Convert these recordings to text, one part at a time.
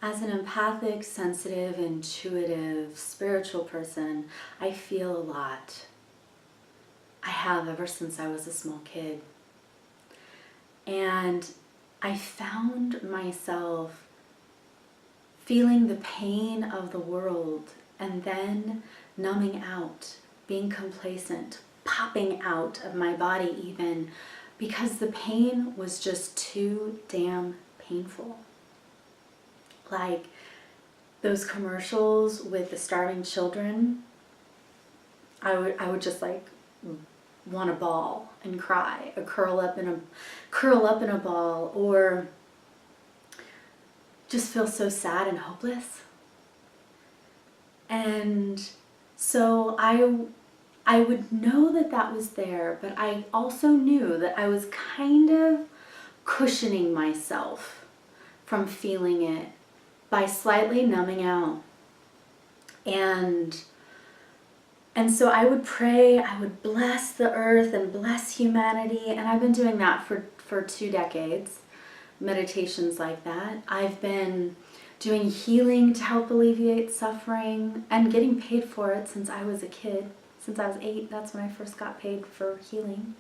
As an empathic, sensitive, intuitive, spiritual person, I feel a lot. I have ever since I was a small kid. And I found myself feeling the pain of the world and then numbing out, being complacent, popping out of my body even, because the pain was just too damn painful. Like those commercials with the starving children, I would just like want to bawl and cry, or curl up in a ball, or just feel so sad and hopeless. And so I would know that that was there, but I also knew that I was kind of cushioning myself from feeling it by slightly numbing out. And so I would pray, I would bless the earth and bless humanity, and I've been doing that for 2 decades, meditations like that. I've been doing healing to help alleviate suffering and getting paid for it since I was a kid. Since I was 8, that's when I first got paid for healing.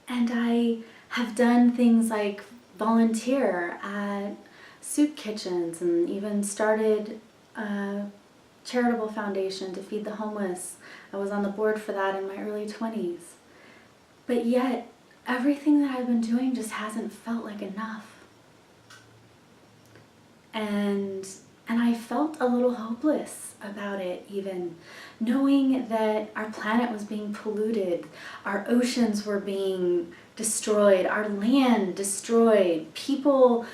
And I have done things like volunteer at soup kitchens and even started a charitable foundation to feed the homeless. I was on the board for that in my early 20s. But yet, everything that I've been doing just hasn't felt like enough. And I felt a little hopeless about it, even knowing that our planet was being polluted, our oceans were being destroyed, our land destroyed, people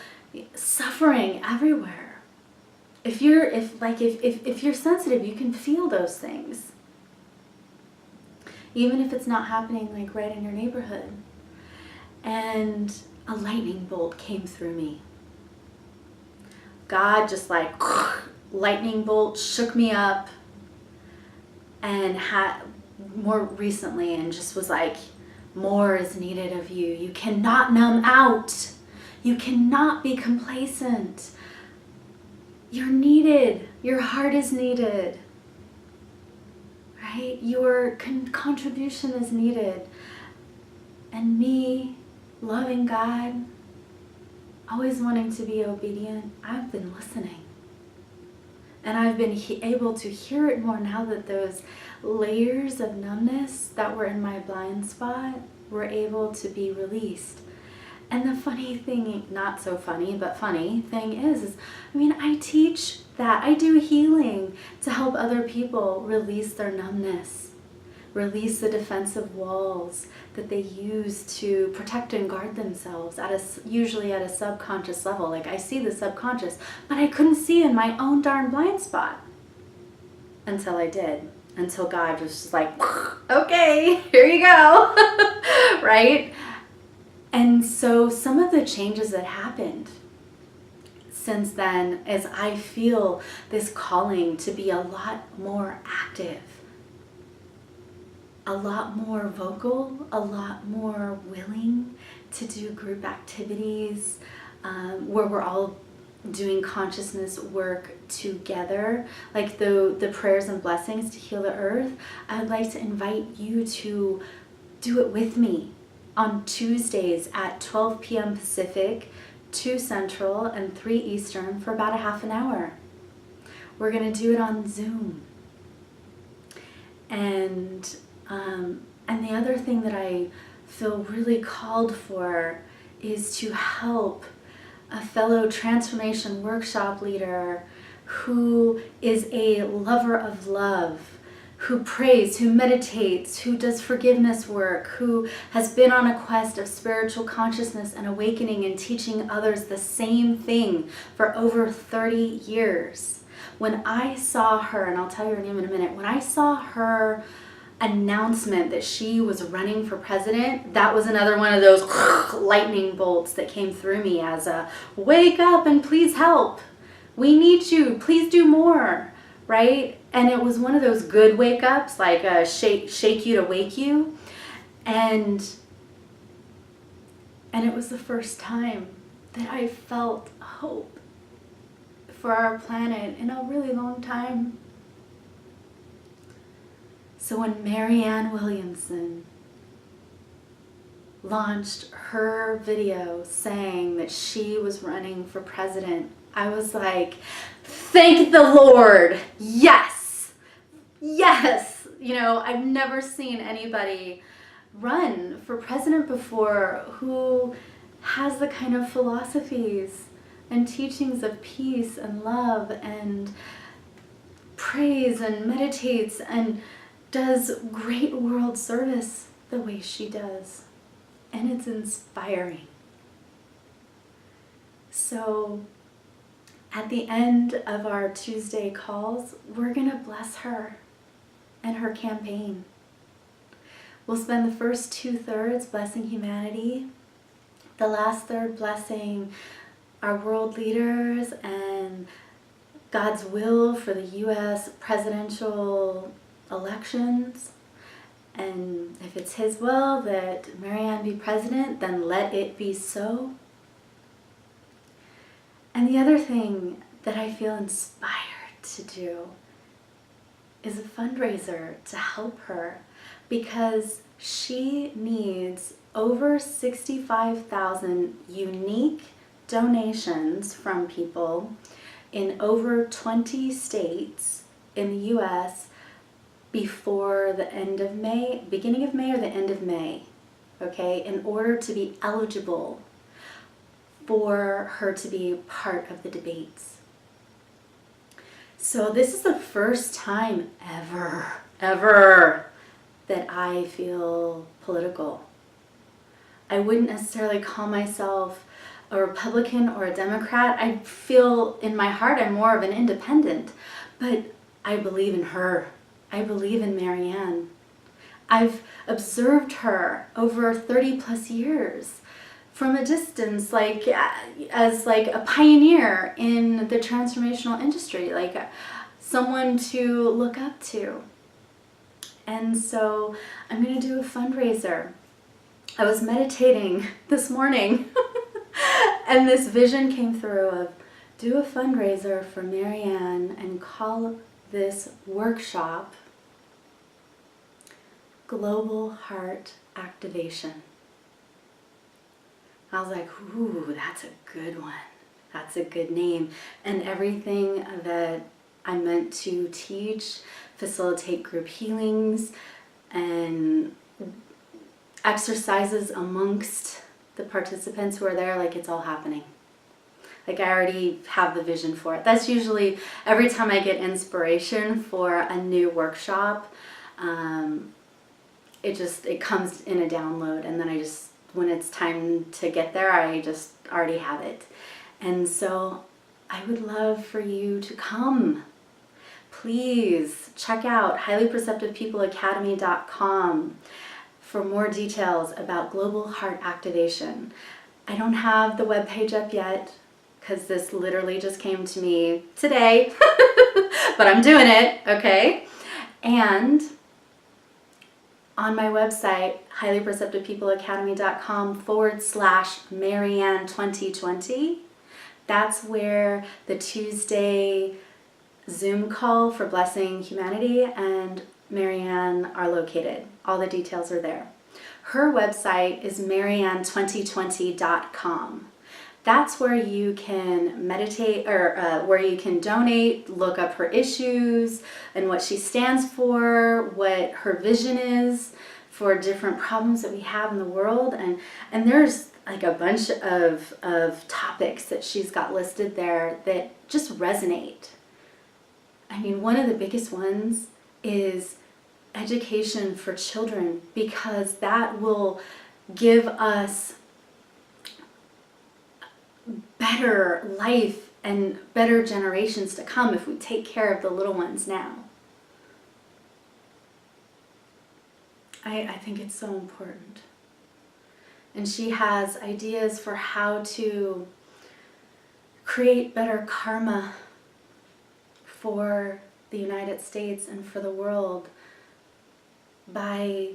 suffering everywhere. If you're sensitive, you can feel those things, even if it's not happening like right in your neighborhood. And a lightning bolt came through me. God just like lightning bolt shook me up, and had more recently, and just was like, more is needed of you. You cannot numb out. You cannot be complacent. You're needed. Your heart is needed. Right? Your contribution is needed. And me, loving God, always wanting to be obedient, I've been listening. And I've been able to hear it more now that those layers of numbness that were in my blind spot were able to be released. And the funny thing, not so funny, but funny thing is I teach that. I do healing to help other people release their numbness, release the defensive walls that they use to protect and guard themselves, usually at a subconscious level. Like, I see the subconscious, but I couldn't see in my own darn blind spot until I did. Until God was just like, okay, here you go, right? And so some of the changes that happened since then is I feel this calling to be a lot more active, a lot more vocal, a lot more willing to do group activities where we're all doing consciousness work together, like the prayers and blessings to heal the earth. I would like to invite you to do it with me on Tuesdays at 12 p.m. Pacific, 2 Central, and 3 Eastern for about a half an hour. We're going to do it on Zoom. And the other thing that I feel really called for is to help a fellow transformation workshop leader who is a lover of love, who prays, who meditates, who does forgiveness work, who has been on a quest of spiritual consciousness and awakening and teaching others the same thing for over 30 years. When I saw her, and I'll tell you her name in a minute, when I saw her announcement that she was running for president, that was another one of those lightning bolts that came through me as a wake up and please help. We need you. Please do more. Right? And it was one of those good wake ups, like a shake you to wake you. And it was the first time that I felt hope for our planet in a really long time. So when Marianne Williamson launched her video saying that she was running for president, I was like, thank the Lord. Yes. Yes. You know, I've never seen anybody run for president before who has the kind of philosophies and teachings of peace and love and prays and meditates and does great world service the way she does. And it's inspiring. So at the end of our Tuesday calls, we're going to bless her and her campaign. We'll spend the first 2/3 blessing humanity, the last third blessing our world leaders and God's will for the U.S. presidential elections. And if it's His will that Marianne be president, then let it be so. And the other thing that I feel inspired to do is a fundraiser to help her, because she needs over 65,000 unique donations from people in over 20 states in the U.S. before the end of May, beginning of May or the end of May, okay, in order to be eligible for her to be part of the debates. So this is the first time ever that I feel political. I wouldn't necessarily call myself a Republican or a Democrat. I feel in my heart I'm more of an independent, but I believe in her. I believe in Marianne. I've observed her over 30 plus years from a distance, like as like a pioneer in the transformational industry, like someone to look up to. And so I'm going to do a fundraiser. I was meditating this morning and this vision came through of do a fundraiser for Marianne and call this workshop Global Heart Activation. I was like, ooh, that's a good one. That's a good name. And everything that I meant to teach, facilitate group healings and exercises amongst the participants who are there, like it's all happening. Like I already have the vision for it. That's usually every time I get inspiration for a new workshop, it comes in a download, and then when it's time to get there, I just already have it. And so I would love for you to come. Please check out highlyperceptivepeopleacademy.com for more details about Global Heart Activation. I don't have the webpage up yet because this literally just came to me today, but I'm doing it, okay? And on my website, highlyperceptivepeopleacademy.com/Marianne2020, that's where the Tuesday Zoom call for Blessing Humanity and Marianne are located. All the details are there. Her website is marianne2020.com. That's where you can meditate, or where you can donate, look up her issues and what she stands for, what her vision is for different problems that we have in the world. And there's like a bunch of topics that she's got listed there that just resonate. I mean, one of the biggest ones is education for children, because that will give us better life and better generations to come if we take care of the little ones now. I think it's so important. And she has ideas for how to create better karma for the United States and for the world by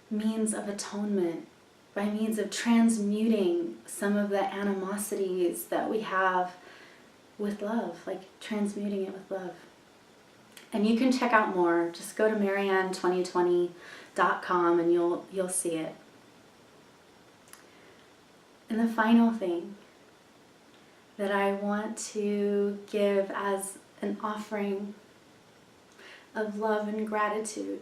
means of atonement, by means of transmuting some of the animosities that we have with love, like transmuting it with love. And you can check out more. Just go to marianne2020.com and you'll see it. And the final thing that I want to give as an offering of love and gratitude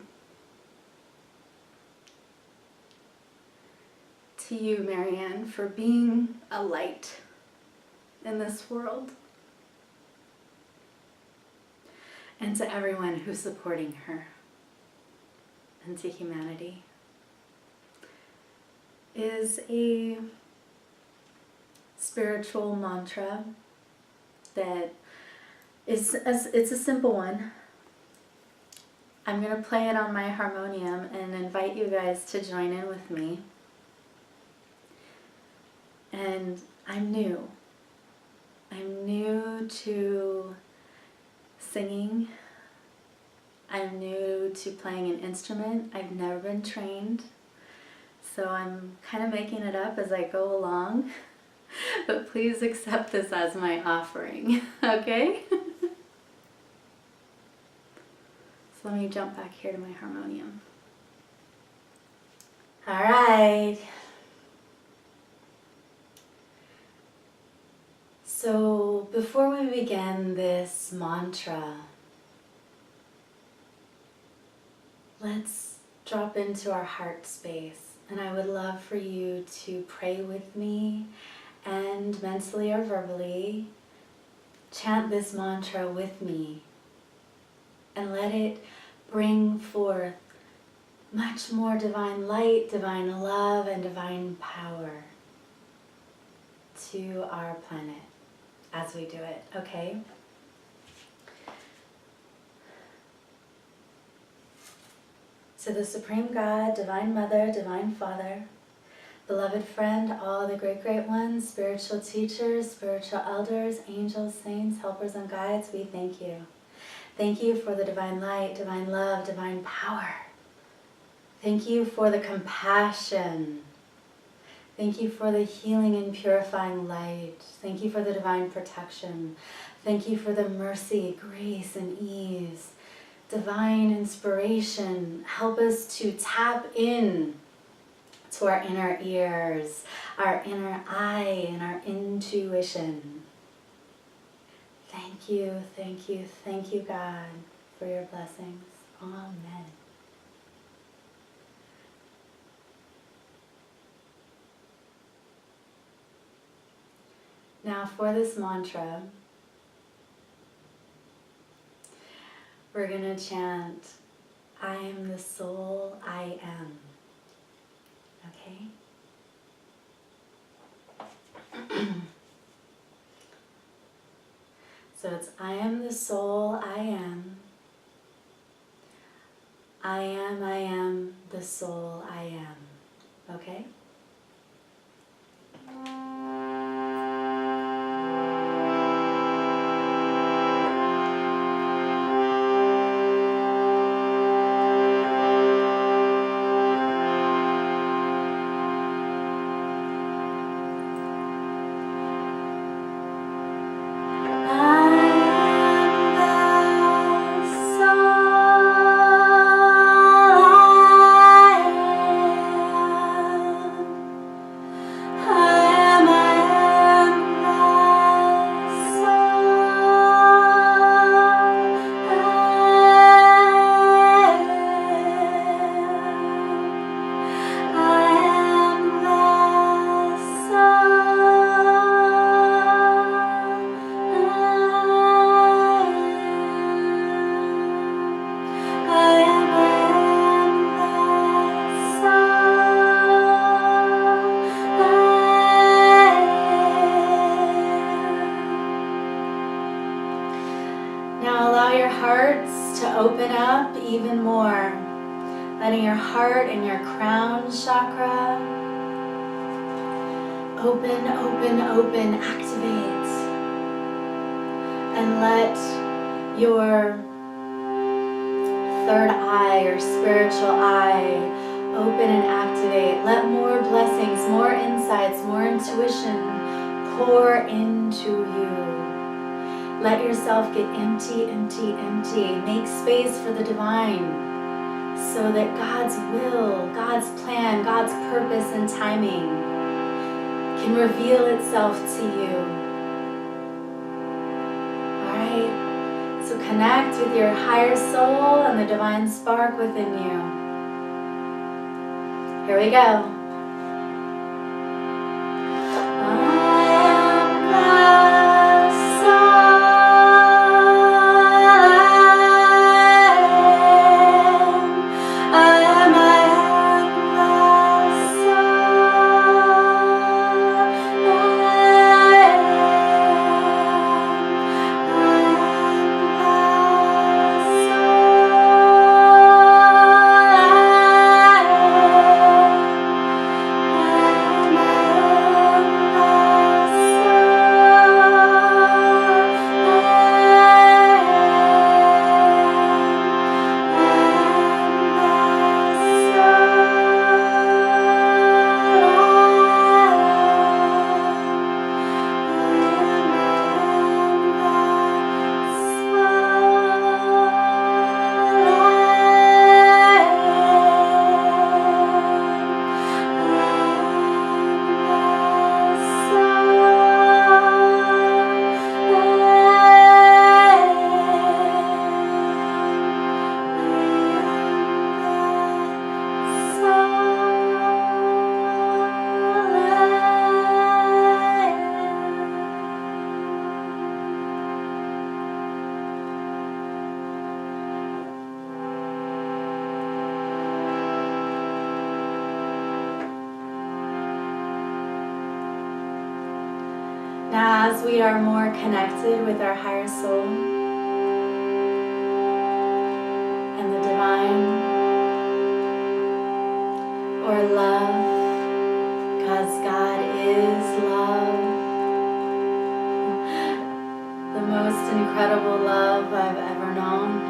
to you, Marianne, for being a light in this world, and to everyone who's supporting her, and to humanity, is a spiritual mantra that it's a simple one. I'm going to play it on my harmonium and invite you guys to join in with me. And I'm new to singing. I'm new to playing an instrument. I've never been trained, so I'm kind of making it up as I go along. But please accept this as my offering, okay? So let me jump back here to my harmonium. All right. So before we begin this mantra, let's drop into our heart space. And I would love for you to pray with me and mentally or verbally chant this mantra with me and let it bring forth much more divine light, divine love, and divine power to our planet as we do it, okay? To the Supreme God, Divine Mother, Divine Father, beloved friend, all the great ones, spiritual teachers, spiritual elders, angels, saints, helpers, and guides, we thank you. Thank you for the divine light, divine love, divine power. Thank you for the compassion. Thank you for the healing and purifying light. Thank you for the divine protection. Thank you for the mercy, grace, and ease. Divine inspiration. Help us to tap in to our inner ears, our inner eye, and our intuition. Thank you, thank you, thank you, God, for your blessings. Amen. Now for this mantra, we're going to chant, I am the soul I am. Okay? So it's I am the soul I am. I am the soul I am. Okay? Open up even more, letting your heart and your crown chakra open, activate, and let your third eye or spiritual eye open and activate. Let more blessings, more. more insights, more intuition pour into you. Let yourself get empty, empty, empty. Make space for the divine so that God's will, God's plan, God's purpose and timing can reveal itself to you. All right? So connect with your higher soul and the divine spark within you. Here we go. Now, as we are more connected with our higher soul and the divine or love, because God is love, the most incredible love I've ever known.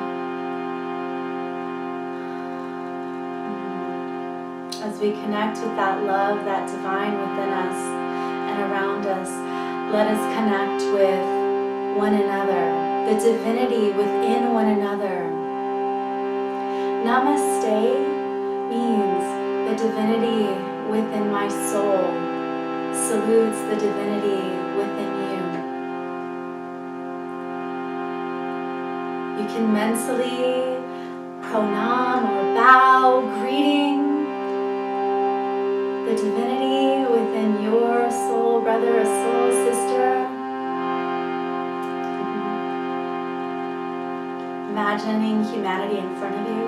As we connect with that love, that divine within us and around us, let us connect with one another, the divinity within one another. Namaste means the divinity within my soul salutes the divinity within you. You can mentally pranam or bow, greeting the divinity within your soul brother or soul sister. Imagining humanity in front of you.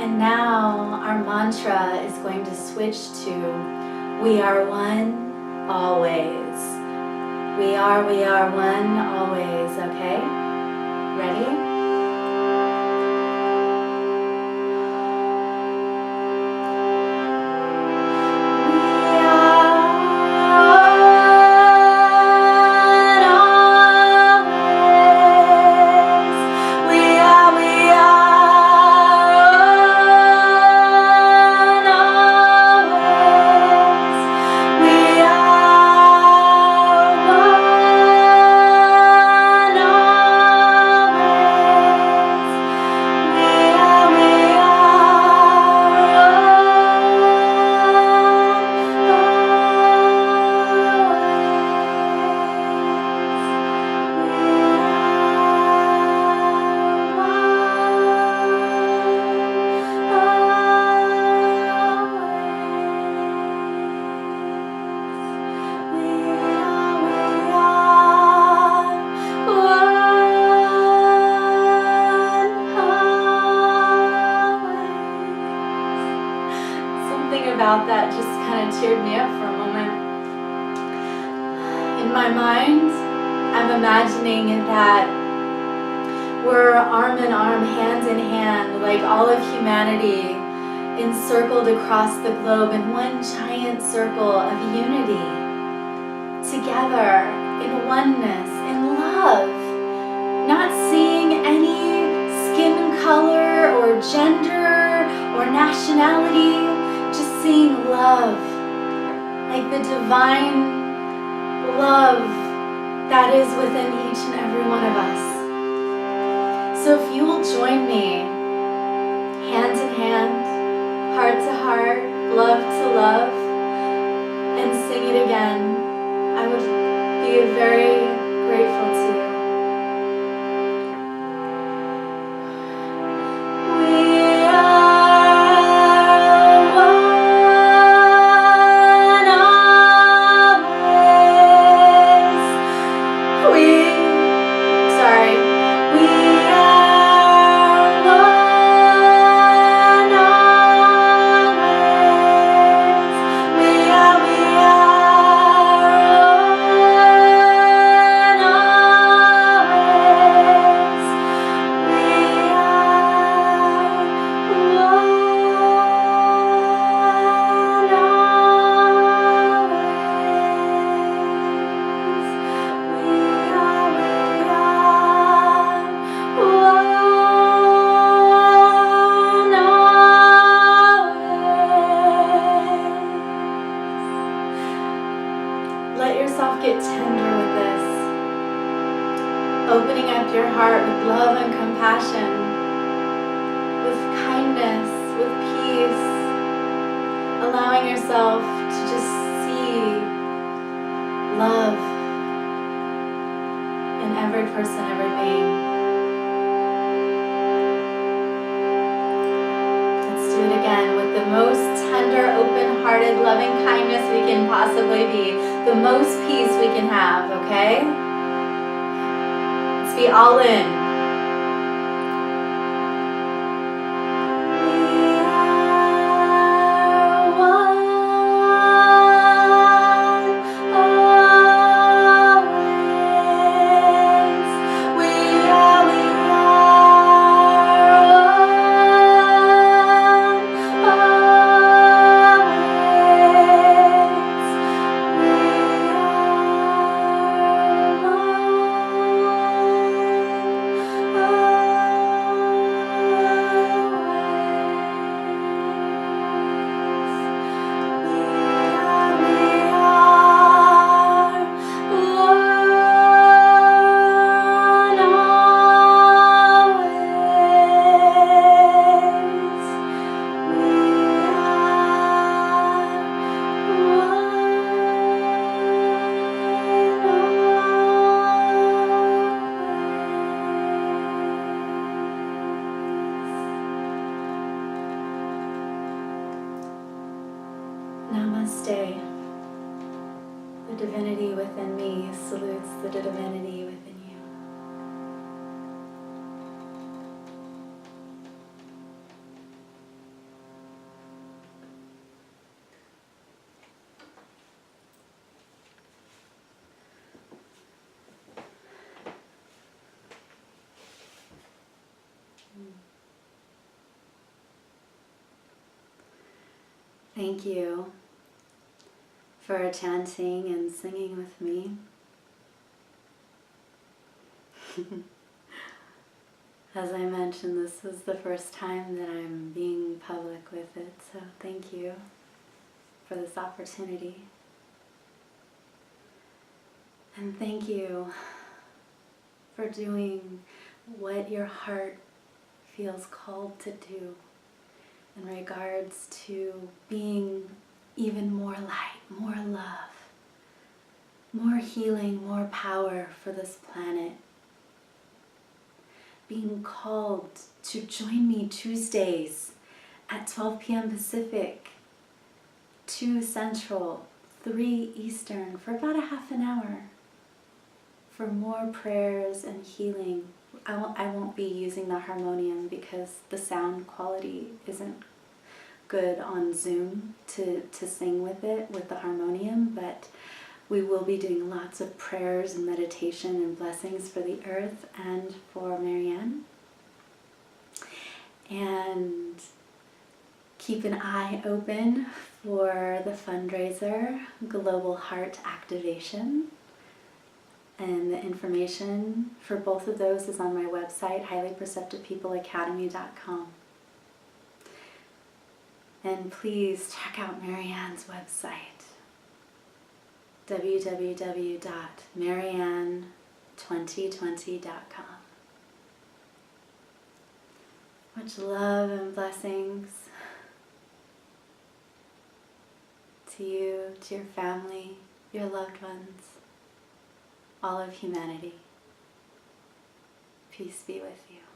And now our mantra is going to switch to we are one always. We are one always, okay? Ready? About that just kind of cheered me up for a moment. In my mind, I'm imagining that we're arm in arm, hand in hand, like all of humanity encircled across the globe in one giant circle of unity, together in oneness, in the divine love that is within each and every one of us. So if you will join me, hand in hand, heart to heart, love to love, and sing it again, I would be very grateful to you. Let yourself get tender with this. Opening up your heart with love and compassion, with kindness, with peace. Allowing yourself to just see love in every person, every being. Let's do it again with the most tender, open-hearted, loving kindness we can possibly be. The most peace we can have, okay? Let's be all in. Namaste. The divinity within me salutes the divinity within you. Thank you for chanting and singing with me. As I mentioned, this is the first time that I'm being public with it, so thank you for this opportunity. And thank you for doing what your heart feels called to do in regards to being even more light, more love, more healing, more power for this planet. Being called to join me Tuesdays at 12 p.m. Pacific, 2 Central, 3 Eastern, for about a half an hour for more prayers and healing. I won't be using the harmonium because the sound quality isn't good on Zoom to sing with it, with the harmonium, but we will be doing lots of prayers and meditation and blessings for the earth and for Marianne. And keep an eye open for the fundraiser, Global Heart Activation. And the information for both of those is on my website, highlyperceptivepeopleacademy.com. And please check out Marianne's website. www.marianne2020.com. Much love and blessings to you, to your family, your loved ones, all of humanity. Peace be with you.